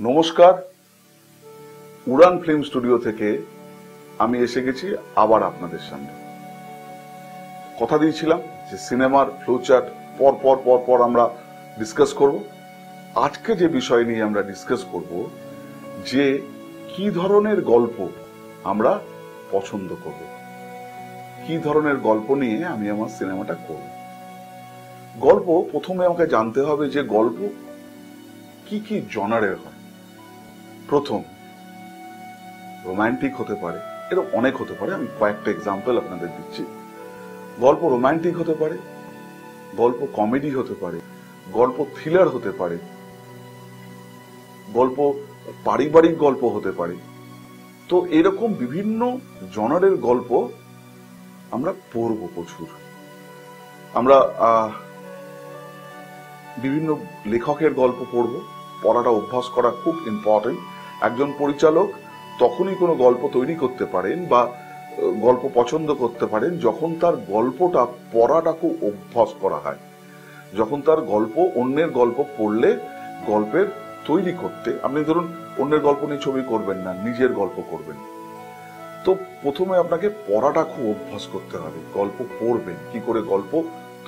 নমস্কার, উড়ান film studio থেকে আমি এসে গেছি আবার আপনাদের সামনে। কথা দিয়েছিলাম যে সিনেমার ফ্লোচার্ট পর পর পর পর আমরা ডিসকাস করব। আজকে যে বিষয় নিয়ে আমরা ডিসকাস করব যে কি ধরনের গল্প আমরা পছন্দ করব, কি ধরনের গল্প নিয়ে আমি আমার সিনেমাটা করব। গল্প প্রথমে আমাকে জানতে হবে যে গল্প কি কি জনারের হয়। প্রথম, রোমান্টিক হতে পারে, এরকম অনেক হতে পারে, আমি কয়েকটা এক্সাম্পল আপনাদের দিচ্ছি। গল্প রোমান্টিক হতে পারে, গল্প কমেডি হতে পারে, গল্প থ্রিলার হতে পারে, গল্প পারিবারিক গল্প হতে পারে। তো এরকম বিভিন্ন জনারের গল্প আমরা পড়ব প্রচুর। আমরা বিভিন্ন লেখকের গল্প পড়ব। পড়াটা অভ্যাস করা খুব ইম্পর্টেন্ট। একজন পরিচালক তখনই কোনো গল্প তৈরি করতে পারেন বা গল্প পছন্দ করতে পারেন যখন তার গল্পটা পড়াটা খুব অভ্যাস করা হয়, যখন তার গল্প অন্যের গল্প পড়লে গল্পের তৈরি করতে, আপনি ধরুন অন্যের গল্প নিয়ে ছবি করবেন না, নিজের গল্প করবেন। তো প্রথমে আপনাকে পড়াটা খুব অভ্যাস করতে হবে। গল্প পড়বেন, কি করে গল্প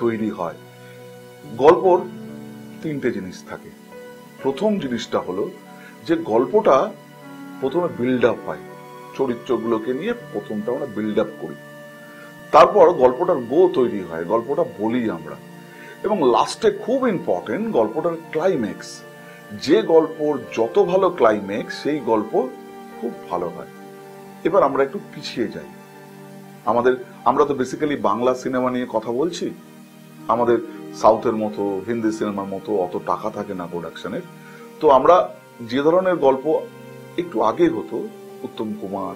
তৈরি হয়। গল্পর তিনটে জিনিস থাকে। প্রথম জিনিসটা হলো যে গল্পটা প্রথমে বিল্ড আপ হয়, চরিত্রগুলোকে নিয়ে প্রথমটা আমরা বিল্ড আপ করি, তারপর গল্পটার গো তৈরি হয়, গল্পটা বলি আমরা, এবং লাস্টে খুব ইম্পর্টেন্ট গল্পটার ক্লাইম্যাক্স। যে গল্পর যত ভালো ক্লাইম্যাক্স সেই গল্প খুব ভালো হয়। এবার আমরা একটু পিছিয়ে যাই। আমরা তো বেসিক্যালি বাংলা সিনেমা নিয়ে কথা বলছি। আমাদের সাউথের মতো, হিন্দি সিনেমার মতো অত টাকা থাকে না প্রোডাকশনের। তো আমরা যে ধরনের গল্প একটু আগে হতো, উত্তম কুমার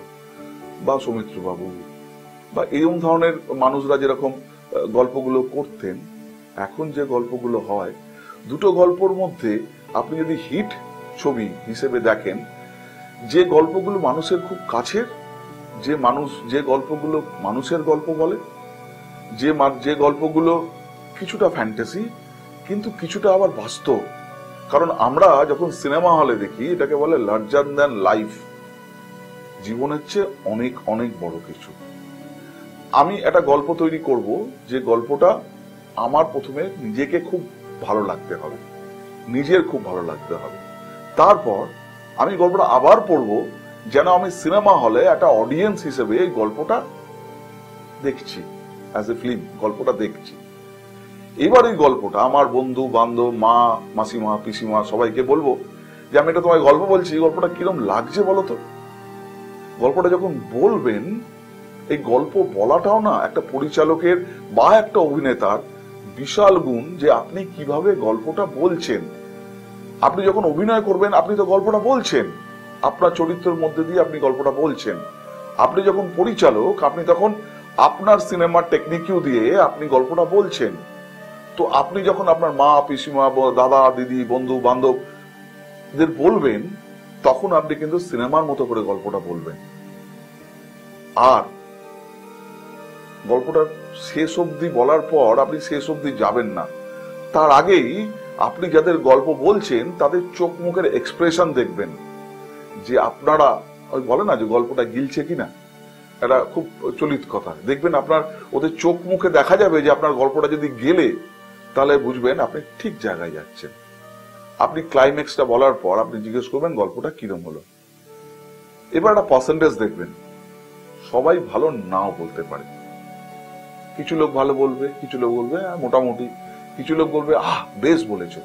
বা সৌমিত্র বাবু বা এরকম ধরনের মানুষরা যেরকম গল্পগুলো করতেন, এখন যে গল্পগুলো হয়, দুটো গল্পর মধ্যে আপনি যদি হিট ছবি হিসেবে দেখেন, যে গল্পগুলো মানুষের খুব কাছের, যে গল্পগুলো মানুষের গল্প বলে, যে গল্পগুলো কিছুটা ফ্যান্টাসি কিন্তু কিছুটা আবার বাস্তব। কারণ আমরা যখন সিনেমা হলে দেখি, এটাকে বলে লার্জার দ্যান লাইফ, জীবনের চেয়ে অনেক অনেক বড় কিছু। আমি একটা গল্প তৈরি করব, যে গল্পটা আমার প্রথমে নিজেকে খুব ভালো লাগতে হবে, নিজের খুব ভালো লাগতে হবে। তারপর আমি গল্পটা আবার পড়বো যেন আমি সিনেমা হলে একটা অডিয়েন্স হিসেবে এই গল্পটা দেখছি, অ্যাজ এ ফিল্ম গল্পটা দেখছি। এবার এই গল্পটা আমার বন্ধু বান্ধব, মা মাসিমা পিসিমা সবাইকে বলবো যে আমি এটা তোমায় গল্প বলছি, গল্পটা কিরম লাগছে বলো তো। গল্পটা যখন বলবেন, এই গল্প বলাটাও না একটা পরিচালকের বা একটা অভিনেতার বিশাল গুণ, যে আপনি কিভাবে গল্পটা বলছেন। আপনি যখন অভিনয় করবেন, আপনি তো গল্পটা বলছেন, আপনার চরিত্রের মধ্যে দিয়ে আপনি গল্পটা বলছেন। আপনি যখন পরিচালক, আপনি তখন আপনার সিনেমার টেকনিকিউ দিয়ে আপনি গল্পটা বলছেন। তো আপনি যখন আপনার মা পিসিমা, দাদা দিদি, বন্ধু বান্ধবদের বলবেন, তখন আপনি কিন্তু সিনেমার মতো করে গল্পটা বলবেন। আর গল্পটা শেষ অবধি বলার পর আপনি শেষ অবধি যাবেন না, তার আগেই আপনি যাদের গল্প বলছেন তাদের চোখ মুখের এক্সপ্রেশন দেখবেন, যে আপনারা ওই বলে না যে গল্পটা গিলছে কিনা, এটা খুব চলিত কথা। দেখবেন আপনার ওদের চোখ মুখে দেখা যাবে যে আপনার গল্পটা যদি গেলে, তাহলে বুঝবেন আপনি ঠিক জায়গায় যাচ্ছেন। আপনি ক্লাইম্যাক্সটা বলার পর আপনি জিজ্ঞেস করবেন গল্পটা কিরম হলো। এবার একটা পার্সেন্টেজ দেখবেন, সবাই ভালো নাও বলতে পারে। কিছু লোক ভালো বলবে, কিছু লোক বলবে মোটামুটি, কিছু লোক বলবে বেশ বলেছো।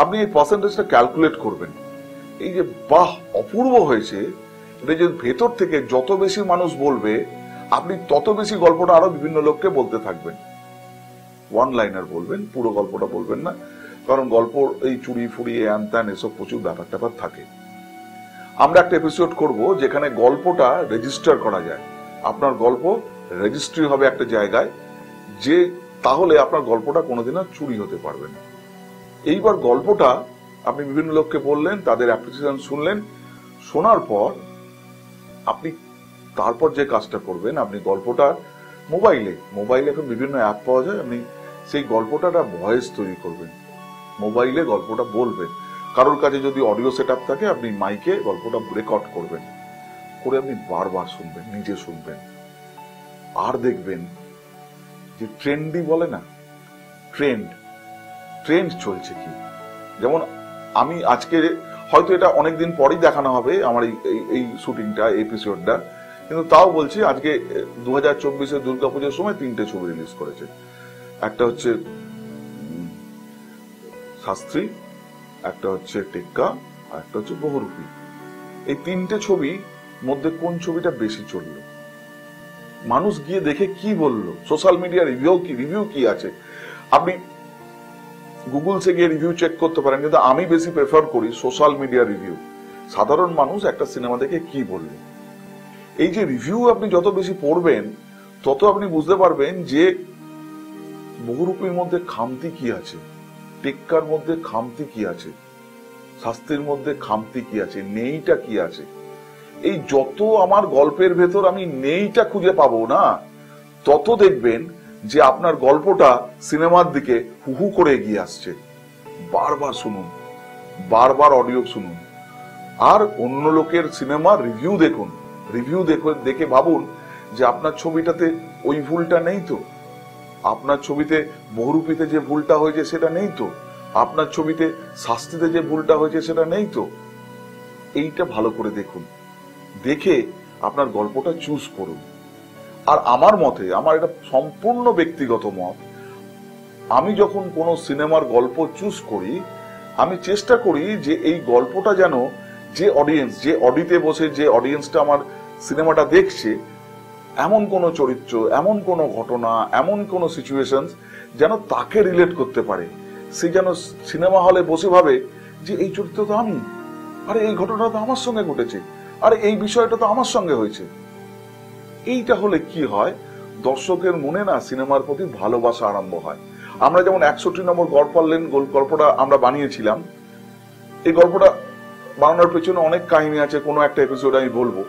আপনি এই পার্সেন্টেজটা ক্যালকুলেট করবেন। এই যে বাহ অপূর্ব হয়েছে, এটা যে ভেতর থেকে যত বেশি মানুষ বলবে, আপনি তত বেশি গল্পটা আরো বিভিন্ন লোককে বলতে থাকবেন। ওয়ান লাইনার বলবেন, পুরো গল্পটা বলবেন না, কারণ গল্প এই চুরি ফুড়ি হ্যান ত্যান এসব প্রচুর ব্যাপার ট্যাপার থাকে। আমরা একটা এপিসোড করব যেখানে গল্পটা রেজিস্টার করা যায়। আপনার গল্প রেজিস্ট্রি হবে একটা জায়গায়, যে তাহলে আপনার গল্পটা কোনোদিন আর চুরি হতে পারবে না। এইবার গল্পটা আপনি বিভিন্ন লোককে বললেন, তাদের অ্যাপ্রিসিয়েশন শুনলেন, শোনার পর আপনি তারপর যে কাজটা করবেন, আপনি গল্পটা মোবাইলে এখন বিভিন্ন অ্যাপ পাওয়া যায়, আপনি সেই গল্পটা ভয়েস তৈরি করবেন, মোবাইলে গল্পটা বলবেন। কারোর কাছে যদি অডিও সেট আপ থাকে, আপনি মাইকে গল্পটা রেকর্ড করবেন, করে আপনি বারবার শুনবেন, নিজে শুনবেন, আর দেখবেন যে ট্রেন্ডই বলে না, ট্রেন্ড চলছে কি। যেমন আমি আজকে হয়তো এটা অনেকদিন পরেই দেখানো হবে আমার এই শুটিংটা, এপিসোডটা, কিন্তু তাও বলছি আজকে 2024 দুর্গাপুজোর সময় 3টে ছবি রিলিজ করেছে। একটা হচ্ছে শাস্ত্রী, একটা হচ্ছে টেক্কা, আর একটা হচ্ছে বহুরূপী। এই 3টে ছবি মধ্যে কোন ছবিটা বেশি চললো, মানুষ গিয়ে দেখে কি বললো, সোশ্যাল মিডিয়া রিভিউ কি আছে, আপনি গুগলসে গিয়ে রিভিউ চেক করতে পারেন, কিন্তু আমি বেশি প্রেফার করি সোশ্যাল মিডিয়া রিভিউ। সাধারণ মানুষ একটা সিনেমা দেখে কি বলল, এই যে রিভিউ আপনি যত বেশি পড়বেন তত আপনি বুঝতে পারবেন যে বহুরূপীর মধ্যে খামতি কি আছে, টেক্কার মধ্যে খামতি কি আছে, শাস্ত্রীর মধ্যে খামতি কি আছে, নেইটা কি আছে। এই যত আমার গল্পের ভেতর আমি নেইটা খুঁজে পাবো না, তত দেখবেন যে আপনার গল্পটা সিনেমার দিকে হুহু করে এগিয়ে আসছে। বারবার শুনুন, বারবার অডিও শুনুন, আর অন্য লোকের সিনেমার রিভিউ দেখুন, দেখে ভাবুন যে আপনার ছবিটাতে ওই ভুলটা নেই তো, আপনার ছবিতে বহুরূপীতে যে ভুলটা হয়েছে সেটা নেই তো, আপনার ছবিতে শাস্তিতে যে ভুলটা হয়েছে সেটা নেই তো। এইটা ভালো করে দেখুন, দেখে আপনার গল্পটা চুজ করুন। আর আমার মতে, আমার এটা সম্পূর্ণ ব্যক্তিগত মত, আমি যখন কোনো সিনেমার গল্প চুজ করি, আমি চেষ্টা করি যে এই গল্পটা যেন যে অডিয়েন্স, যে অডিতে বসে যে অডিয়েন্সটা আমার সিনেমাটা দেখছে, এমন কোনো চরিত্র, এমন কোনো ঘটনা, এমন কোনো সিচুয়েশন যেন তাকে রিলেট করতে পারে। সে যেন সিনেমা হলে বসে ভাবে যে এই চরিত্র তো আমি, আরে এই ঘটনা তো আমার সঙ্গে ঘটেছে, আরে এই বিষয়টা তো আমার সঙ্গে হয়েছে। এইটা হলে কি হয়, দর্শকের মনে না সিনেমার প্রতি ভালোবাসা আরম্ভ হয়। আমরা যেমন 61 নম্বর গল্পটা আমরা বানিয়েছিলাম, এই গল্পটা বানানোর পেছনে অনেক কাহিনী আছে, কোনো একটা এপিসোড আমি বলবো।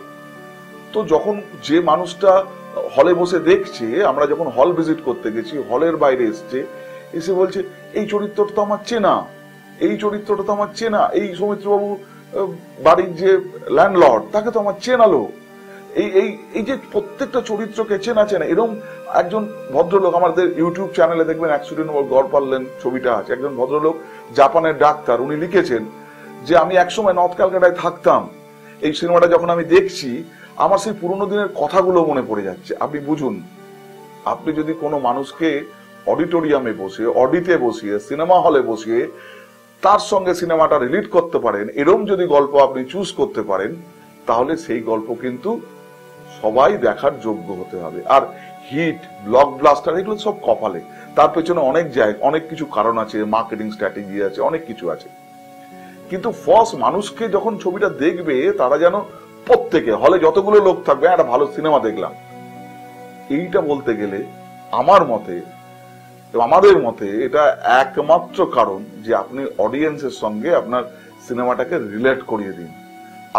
তো যখন যে মানুষটা হলে বসে দেখছে, আমরা যখন হল ভিজিট করতে গেছি, হলের বাইরে এসে বলছে এই চরিত্রটা তো আমার চেনা, এই চরিত্রটা তো আমার চেনা, এই সৌমিত্রবাবু বাড়ির যে ল্যান্ডলর্ড তাকে তো আমার চেনালো। এই যে প্রত্যেকটা চরিত্রকে চেনা, এরকম একজন ভদ্রলোক, আমাদের ইউটিউব চ্যানেলে দেখবেন 61 নম্বর গড় পারলেন ছবিটা আছে, একজন ভদ্রলোক জাপানের ডাক্তার, উনি লিখেছেন যে আমি একসময় নর্থ ক্যালকাটায় থাকতাম, এই সিনেমাটা যখন আমি দেখছি আমার সেই পুরোনো দিনের কথাগুলো মনে পড়ে যাচ্ছে। আপনি বুঝুন, আপনি যদি কোনো মানুষকে অডিটোরিয়ামে বসে, অডিতে বসিয়ে, সিনেমা হলে বসিয়ে তার সঙ্গে সিনেমাটা রিলেট করতে পারেন, এরকম যদি গল্প আপনি চুজ করতে পারেন, তাহলে সেই গল্প কিন্তু সবাই দেখার যোগ্য হতে হবে। আর হিট, ব্লকবাস্টার এগুলো সব কপালে, তার পেছনে অনেক কিছু কারণ আছে, মার্কেটিং স্ট্র্যাটেজি আছে, অনেক কিছু আছে। কিন্তু ফার্স্ট মানুষকে যখন ছবিটা দেখবে, তারা যেন প্রত্যেকে হলে যতগুলো লোক থাকবে একটা ভালো সিনেমা দেখলাম, এইটা বলতে গেলে আমার মতে, আমাদের মতে এটা একমাত্র কারণ যে আপনি অডিয়েন্সের সঙ্গে আপনার সিনেমাটাকে রিলেট করিয়ে দিন।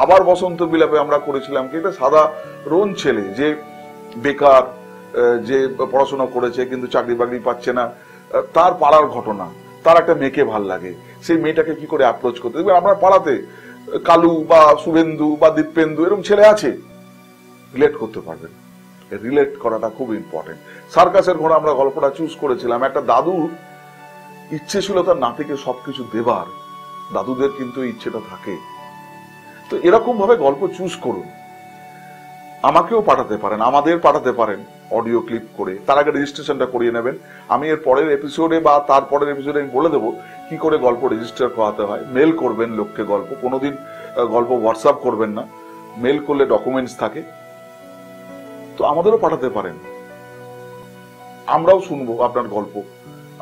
আবার বসন্ত বিলাপে আমরা করেছিলাম কি, এটা সাধারণ ছেলে যে বেকার, যে পড়াশোনা করেছে কিন্তু চাকরি বাকরি পাচ্ছে না, তার পাড়ার ঘটনা, তার একটা মেয়েকে ভাল লাগে, সেই মেয়েটাকে কি করে অ্যাপ্রোচ করতে। দেখবেন আপনার পাড়াতে কালু বা শুভেন্দু বা দীপেন্দু এরকম ছেলে আছে, রিলেট করতে পারবেন। রিলেট করাটা খুব ইম্পর্টেন্ট। সার্কাসের ঘোড়া আমরা গল্পটা চুজ করেছিলাম, একটা দাদুর ইচ্ছে ছিল তার নাতিকে সবকিছু দেবার, দাদুদের কিন্তু ইচ্ছেটা থাকে। তো এরকম ভাবে গল্প চুজ করুন, আমাকেও পাঠাতে পারেন, আমাদের পাঠাতে পারেন অডিও ক্লিপ করে, তার আগে রেজিস্ট্রেশনটা করিয়ে নেবেন। আমি এর পরের এপিসোডে বা তার পরের এপিসোডে আমি বলে দেবো কি করে গল্প রেজিস্টার করাতে হয়। মেল করবেন লোককে গল্প, কোনোদিন গল্প হোয়াটসঅ্যাপ করবেন না, মেল করলে ডকুমেন্টস থাকে। তো আমাদেরও পাঠাতে পারেন, আমরাও শুনবো আপনার গল্প,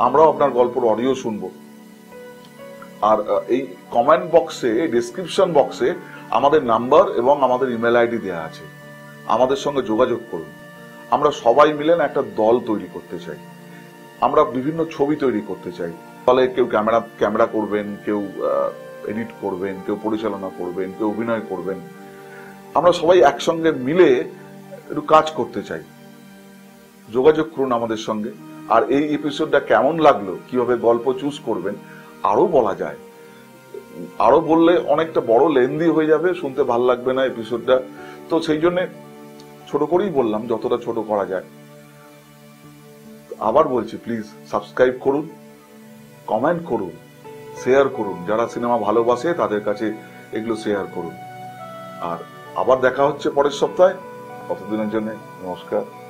আমরাও আপনার গল্পের অডিও শুনবো। আর এই কমেন্ট বক্সে, ডেসক্রিপশন বক্সে আমাদের নাম্বার এবং আমাদের ইমেল আইডি দেওয়া আছে, আমাদের সঙ্গে যোগাযোগ করুন। আমরা সবাই মিলে একটা দল তৈরি করতে চাই, আমরা বিভিন্ন ছবি তৈরি করতে চাই। ফলে কেউ ক্যামেরা করবেন, কেউ এডিট করবেন, কেউ পরিচালনা করবেন, কেউ অভিনয় করবেন। আমরা সবাই একসঙ্গে মিলে একটু কাজ করতে চাই। যোগাযোগ করুন আমাদের সঙ্গে। আর এই এপিসোডটা কেমন লাগলো, কিভাবে গল্প চুজ করবেন আরো বলা যায়, আরো বললে অনেকটা বড় লেন্দি হয়ে যাবে, শুনতে ভাল লাগবে না এপিসোডটা। তো সেই জন্য ছোট করেই বললাম, যতটা ছোট করা যায়। আবার বলছি, প্লিজ সাবস্ক্রাইব করুন, কমেন্ট করুন, শেয়ার করুন। যারা সিনেমা ভালোবাসে তাদের কাছে এগুলো শেয়ার করুন। আর আবার দেখা হচ্ছে পরের সপ্তাহে। ততদিনের জন্য নমস্কার।